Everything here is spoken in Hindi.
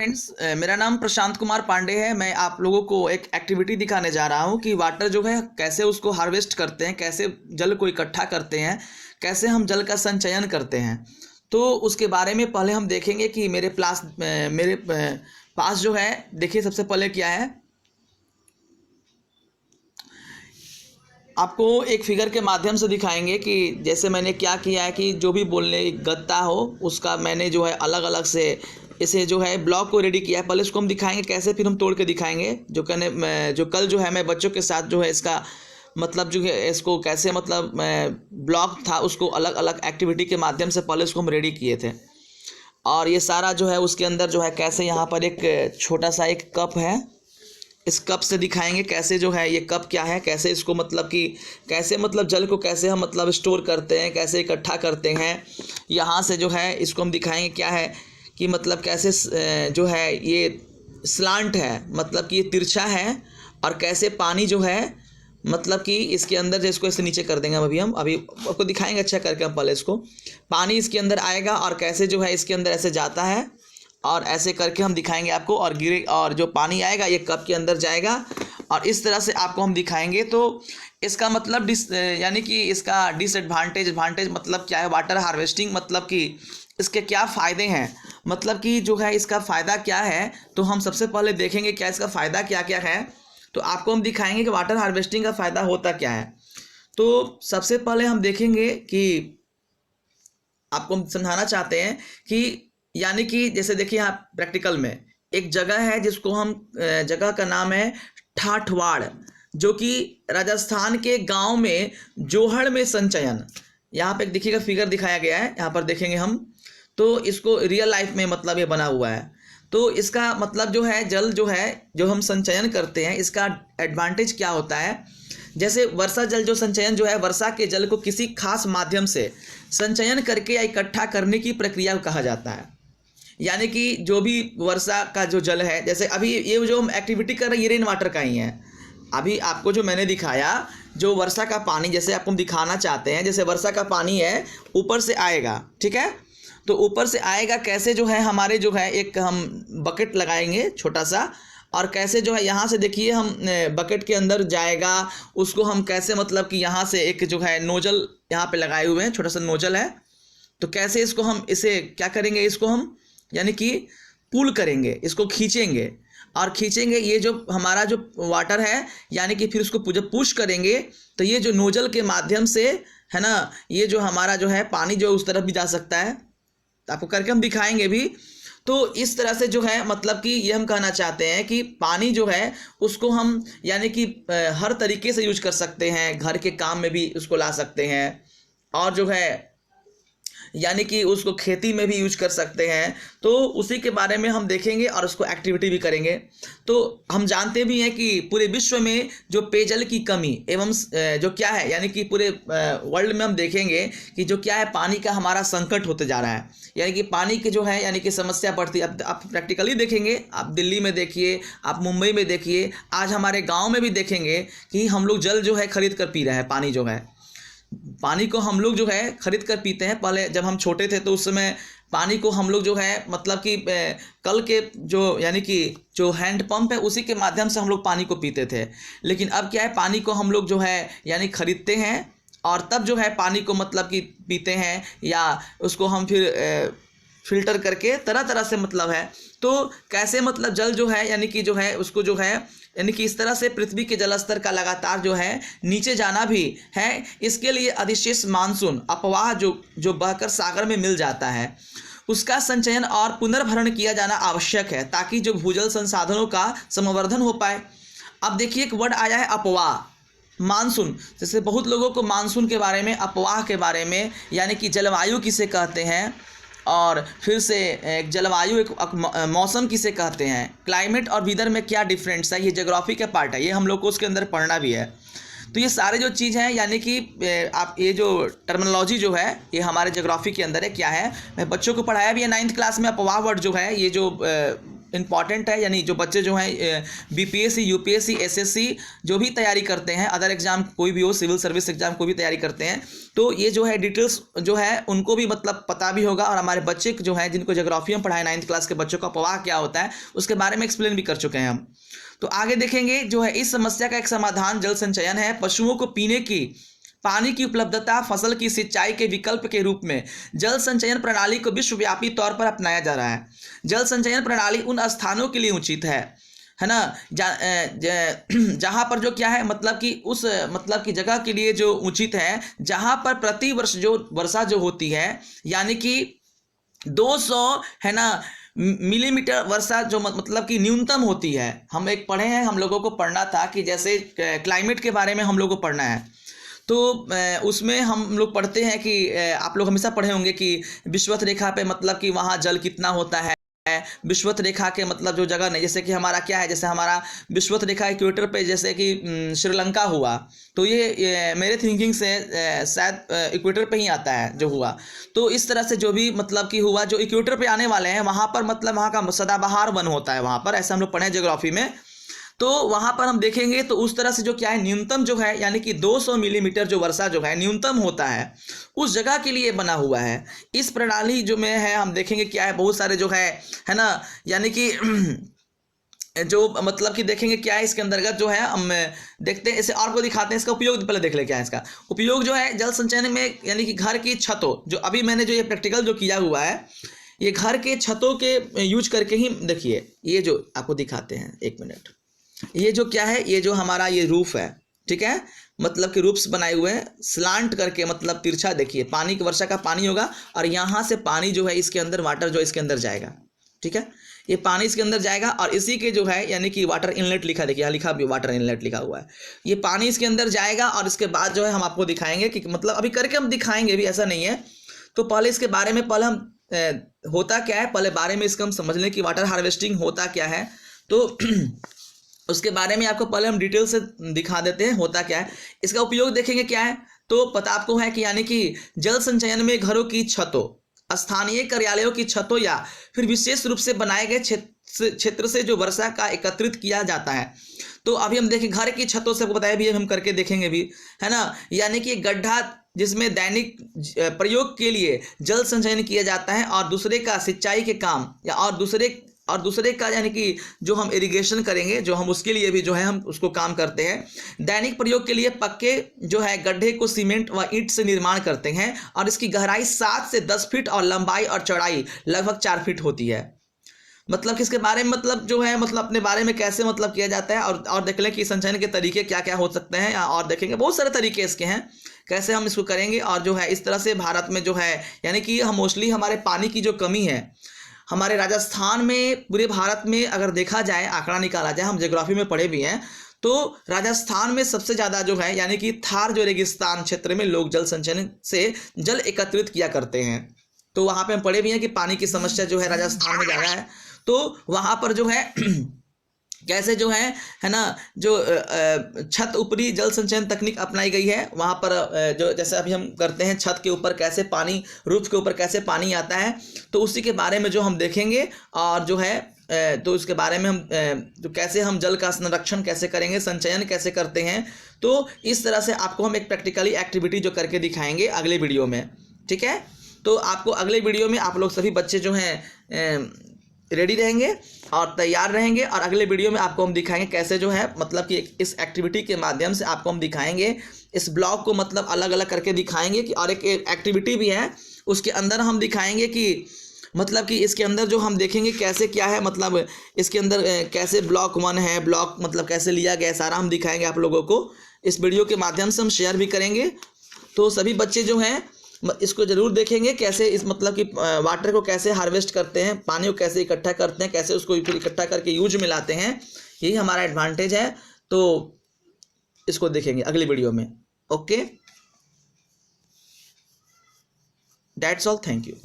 फ्रेंड्स, मेरा नाम प्रशांत कुमार पांडे है। मैं आप लोगों को एक एक्टिविटी दिखाने जा रहा हूँ कि वाटर जो है कैसे उसको हार्वेस्ट करते हैं, कैसे जल को इकट्ठा करते हैं, कैसे हम जल का संचयन करते हैं। तो उसके बारे में पहले हम देखेंगे कि मेरे पास जो है, देखिए सबसे पहले क्या है, आपको एक फिगर के माध्यम से दिखाएंगे कि जैसे मैंने क्या किया है कि जो भी बोलने गत्ता हो उसका मैंने जो है अलग अलग से इसे जो है ब्लॉक को रेडी किया है। पहले इसको हम दिखाएंगे कैसे, फिर हम तोड़ के दिखाएंगे। जो कल जो है मैं बच्चों के साथ जो है इसका मतलब जो है इसको कैसे मतलब ब्लॉक था उसको अलग अलग एक्टिविटी के माध्यम से पहले इसको हम रेडी किए थे। और ये सारा जो है उसके अंदर जो है कैसे, यहाँ पर एक छोटा सा एक कप है, इस कप से दिखाएंगे कैसे जो है ये कप क्या है, कैसे इसको मतलब कि कैसे मतलब जल को कैसे हम मतलब स्टोर करते हैं, कैसे इकट्ठा करते हैं। यहाँ से जो है इसको हम दिखाएंगे क्या है कि मतलब कैसे जो है ये स्लांट है, मतलब कि ये तिरछा है, और कैसे पानी जो है मतलब कि इसके अंदर इसको ऐसे नीचे कर देंगे। हम अभी आपको दिखाएंगे अच्छा करके। हम पहले इसको पानी इसके अंदर आएगा और कैसे जो है इसके अंदर ऐसे जाता है, और ऐसे करके हम दिखाएंगे आपको, और गिरे और जो पानी आएगा ये कप के अंदर जाएगा, और इस तरह से आपको हम दिखाएंगे। तो इसका मतलब यानी कि इसका एडवांटेज मतलब क्या है, वाटर हार्वेस्टिंग मतलब कि इसके क्या फ़ायदे हैं, मतलब कि जो है इसका फ़ायदा क्या है। तो हम सबसे पहले देखेंगे क्या इसका फ़ायदा क्या क्या है, तो आपको हम दिखाएंगे कि वाटर हार्वेस्टिंग का फ़ायदा होता क्या है। तो सबसे पहले हम देखेंगे कि आपको हम समझाना चाहते हैं कि यानी कि जैसे देखिए यहाँ प्रैक्टिकल में एक जगह है जिसको हम जगह का नाम है ठाठवाड़, जो कि राजस्थान के गांव में जोहड़ में संचयन। यहाँ पे देखिएगा फिगर दिखाया गया है, यहाँ पर देखेंगे हम, तो इसको रियल लाइफ में मतलब ये बना हुआ है। तो इसका मतलब जो है जल जो है जो हम संचयन करते हैं इसका एडवांटेज क्या होता है। जैसे वर्षा जल जो संचयन जो है, वर्षा के जल को किसी खास माध्यम से संचयन करके या इकट्ठा करने की प्रक्रिया को कहा जाता है। यानी कि जो भी वर्षा का जो जल है, जैसे अभी ये जो हम एक्टिविटी कर रहे हैं ये रेन वाटर का ही है। अभी आपको जो मैंने दिखाया जो वर्षा का पानी, जैसे आपको हम दिखाना चाहते हैं, जैसे वर्षा का पानी है ऊपर से आएगा, ठीक है, तो ऊपर से आएगा कैसे जो है हमारे जो है एक हम बकेट लगाएंगे छोटा सा, और कैसे जो है यहाँ से देखिए हम बकेट के अंदर जाएगा, उसको हम कैसे मतलब कि यहाँ से एक जो है नोजल यहाँ पे लगाए हुए हैं, छोटा सा नोजल है। तो कैसे इसको हम इसे क्या करेंगे, इसको हम यानी कि पुल करेंगे, इसको खींचेंगे, और खींचेंगे ये जो हमारा जो वाटर है, यानी कि फिर उसको जब पुश करेंगे तो ये जो नोजल के माध्यम से है ना, ये जो हमारा जो है पानी जो उस तरफ भी जा सकता है, तो आपको करके हम दिखाएंगे भी। तो इस तरह से जो है मतलब कि ये हम कहना चाहते हैं कि पानी जो है उसको हम यानी कि हर तरीके से यूज कर सकते हैं, घर के काम में भी उसको ला सकते हैं, और जो है यानी कि उसको खेती में भी यूज कर सकते हैं। तो उसी के बारे में हम देखेंगे और उसको एक्टिविटी भी करेंगे। तो हम जानते भी हैं कि पूरे विश्व में जो पेयजल की कमी एवं जो क्या है, यानी कि पूरे वर्ल्ड में हम देखेंगे कि जो क्या है पानी का हमारा संकट होते जा रहा है, यानी कि पानी की जो है यानी कि समस्या बढ़ती है। अब आप प्रैक्टिकली देखेंगे, आप दिल्ली में देखिए, आप मुंबई में देखिए, आज हमारे गाँव में भी देखेंगे कि हम लोग जल जो है खरीद कर पी रहे हैं। पानी को हम लोग जो है खरीद कर पीते हैं। पहले जब हम छोटे थे तो उस समय पानी को हम लोग जो है मतलब कि कल के जो यानी कि जो हैंड पंप है उसी के माध्यम से हम लोग पानी को पीते थे। लेकिन अब क्या है, पानी को हम लोग जो है यानी खरीदते हैं और तब जो है पानी को मतलब कि पीते हैं, या उसको हम फिर फिल्टर करके तरह तरह से मतलब है। तो कैसे मतलब जल जो है यानी कि जो है उसको जो है यानी कि इस तरह से पृथ्वी के जल स्तर का लगातार जो है नीचे जाना भी है, इसके लिए अधिशेष मानसून अपवाह जो बहकर सागर में मिल जाता है उसका संचयन और पुनर्भरण किया जाना आवश्यक है, ताकि जो भूजल संसाधनों का संवर्धन हो पाए। अब देखिए एक वर्ड आया है अफवाह, मानसून। जैसे बहुत लोगों को मानसून के बारे में, अफवाह के बारे में, यानी कि जलवायु किसे कहते हैं, और फिर से एक जलवायु एक मौसम किसे कहते हैं, क्लाइमेट और वेदर में क्या डिफरेंस है, ये ज्योग्राफी का पार्ट है, ये हम लोग को उसके अंदर पढ़ना भी है। तो ये सारे जो चीज़ हैं यानी कि आप ये जो टर्मिनोलॉजी जो है ये हमारे ज्योग्राफी के अंदर है क्या है। मैं बच्चों को पढ़ाया भी है 9th क्लास में। अफवाह वर्ड जो है ये जो इंपॉर्टेंट है, यानी जो बच्चे जो हैं बीपीएससी, यूपीएससी, एसएससी जो भी तैयारी करते हैं, अदर एग्जाम कोई भी हो, सिविल सर्विस एग्जाम कोई भी तैयारी करते हैं, तो ये जो है डिटेल्स जो है उनको भी मतलब पता भी होगा। और हमारे बच्चे जो हैं जिनको ज्योग्राफी में पढ़ाए 9th क्लास के बच्चों का प्रवाह क्या होता है उसके बारे में एक्सप्लेन भी कर चुके हैं हम। तो आगे देखेंगे जो है इस समस्या का एक समाधान जल संचयन है। पशुओं को पीने की पानी की उपलब्धता फसल की सिंचाई के विकल्प के रूप में जल संचयन प्रणाली को विश्वव्यापी तौर पर अपनाया जा रहा है। जल संचयन प्रणाली उन स्थानों के लिए उचित है ना, जहाँ पर जो क्या है मतलब कि उस मतलब की जगह के लिए जो उचित है, जहाँ पर प्रति वर्ष जो वर्षा जो होती है यानी कि 200 है ना मिलीमीटर वर्षा जो मतलब कि न्यूनतम होती है। हम एक पढ़े हैं, हम लोगों को पढ़ना था कि जैसे क्लाइमेट के बारे में हम लोग को पढ़ना है, तो उसमें हम लोग पढ़ते हैं कि आप लोग हमेशा पढ़े होंगे कि विषुवत रेखा पे मतलब कि वहाँ जल कितना होता है। विषुवत रेखा के मतलब जो जगह नहीं, जैसे कि हमारा क्या है, जैसे हमारा विषुवत रेखा इक्वेटर पे जैसे कि श्रीलंका हुआ, तो ये मेरे थिंकिंग से शायद इक्वेटर पे ही आता है जो हुआ। तो इस तरह से जो भी मतलब कि हुआ, जो इक्वेटर पे आने वाले हैं वहाँ पर मतलब वहाँ का सदाबहार वन होता है वहाँ पर, ऐसा हम लोग पढ़े ज्योग्राफी में। तो वहाँ पर हम देखेंगे तो उस तरह से जो क्या है न्यूनतम जो है यानी कि 200 मिलीमीटर जो वर्षा जो है न्यूनतम होता है उस जगह के लिए बना हुआ है। इस प्रणाली जो में है हम देखेंगे क्या है, बहुत सारे जो है ना, यानी कि जो मतलब कि देखेंगे क्या है इसके अंतर्गत जो है हम देखते हैं, इसे और को दिखाते हैं। इसका उपयोग पहले देख ले क्या है इसका उपयोग जो है जल संचयन में, यानी कि घर की छतों, जो अभी मैंने जो ये प्रैक्टिकल जो किया हुआ है ये घर के छतों के यूज करके ही, देखिए ये जो आपको दिखाते हैं, एक मिनट, ये जो क्या है, ये जो हमारा ये रूफ है, ठीक है, मतलब कि रूफ्स बनाए हुए हैं स्लांट करके, मतलब तिरछा। देखिए पानी की वर्षा का पानी होगा और यहाँ से पानी जो है इसके अंदर वाटर जो इसके अंदर जाएगा, ठीक है, ये पानी इसके अंदर जाएगा और इसी के जो है यानी कि वाटर इनलेट लिखा, देखिए यहाँ लिखा भी वाटर इनलेट लिखा हुआ है, ये पानी इसके अंदर जाएगा और इसके बाद जो है हम आपको दिखाएंगे कि मतलब अभी करके हम दिखाएंगे भी, ऐसा नहीं है। तो पहले इसके बारे में पहले हम होता क्या है, पहले बारे में इसका हम समझ लें कि वाटर हार्वेस्टिंग होता क्या है। तो उसके बारे में आपको पहले हम डिटेल से दिखा देते हैं होता क्या है। इसका उपयोग देखेंगे क्या है, तो पता आपको है कि यानी कि जल संचयन में घरों की छतों, स्थानीय कार्यालयों की छतों या फिर विशेष रूप से बनाए गए क्षेत्र से जो वर्षा का एकत्रित किया जाता है। तो अभी हम देखें घर की छतों से, आपको बताया भी हम करके देखेंगे भी, है ना, यानी कि गड्ढा जिसमें दैनिक प्रयोग के लिए जल संचयन किया जाता है और दूसरे का सिंचाई के काम या और दूसरे का यानी कि जो हम इरिगेशन करेंगे, जो हम उसके लिए भी जो है हम उसको काम करते हैं। दैनिक प्रयोग के लिए पक्के जो है गड्ढे को सीमेंट व ईंट से निर्माण करते हैं और इसकी गहराई 7 से 10 फीट और लंबाई और चौड़ाई लगभग 4 फीट होती है। मतलब किसके बारे में मतलब जो है मतलब अपने बारे में कैसे मतलब किया जाता है, और देख लें कि संचयन के तरीके क्या क्या हो सकते हैं, और देखेंगे बहुत सारे तरीके इसके हैं कैसे हम इसको करेंगे। और जो है इस तरह से भारत में जो है यानी कि हम मोस्टली हमारे पानी की जो कमी है हमारे राजस्थान में, पूरे भारत में अगर देखा जाए, आंकड़ा निकाला जाए, हम ज्योग्राफी में पढ़े भी हैं, तो राजस्थान में सबसे ज़्यादा जो है यानी कि थार जो रेगिस्तान क्षेत्र में लोग जल संचयन से जल एकत्रित किया करते हैं। तो वहाँ पे हम पढ़े भी हैं कि पानी की समस्या जो है राजस्थान में ज़्यादा है। तो वहाँ पर जो है कैसे जो है ना, जो छत ऊपरी जल संचयन तकनीक अपनाई गई है वहाँ पर, जो जैसे अभी हम करते हैं छत के ऊपर कैसे पानी, रूफ के ऊपर कैसे पानी आता है, तो उसी के बारे में जो हम देखेंगे। और जो है तो इसके बारे में हम जो कैसे हम जल का संरक्षण कैसे करेंगे, संचयन कैसे करते हैं, तो इस तरह से आपको हम एक प्रैक्टिकली एक्टिविटी जो करके दिखाएंगे अगले वीडियो में, ठीक है। तो आपको अगले वीडियो में आप लोग सभी बच्चे जो हैं रेडी रहेंगे और तैयार रहेंगे, और अगले वीडियो में आपको हम दिखाएंगे कैसे जो है मतलब कि इस एक्टिविटी के माध्यम से आपको हम दिखाएंगे इस ब्लॉक को मतलब अलग अलग करके दिखाएंगे कि, और एक एक्टिविटी भी है उसके अंदर हम दिखाएंगे कि मतलब कि इसके अंदर जो हम देखेंगे कैसे क्या है, मतलब इसके अंदर कैसे ब्लॉक 1 है, ब्लॉक मतलब कैसे लिया गया, सारा हम दिखाएंगे आप लोगों को। इस वीडियो के माध्यम से हम शेयर भी करेंगे। तो सभी बच्चे जो हैं इसको ज़रूर देखेंगे कैसे इस मतलब कि वाटर को कैसे हार्वेस्ट करते हैं, पानी को कैसे इकट्ठा करते हैं, कैसे उसको फिर इकट्ठा करके यूज में लाते हैं, यही हमारा एडवांटेज है। तो इसको देखेंगे अगली वीडियो में। Okay, that's all, thank you.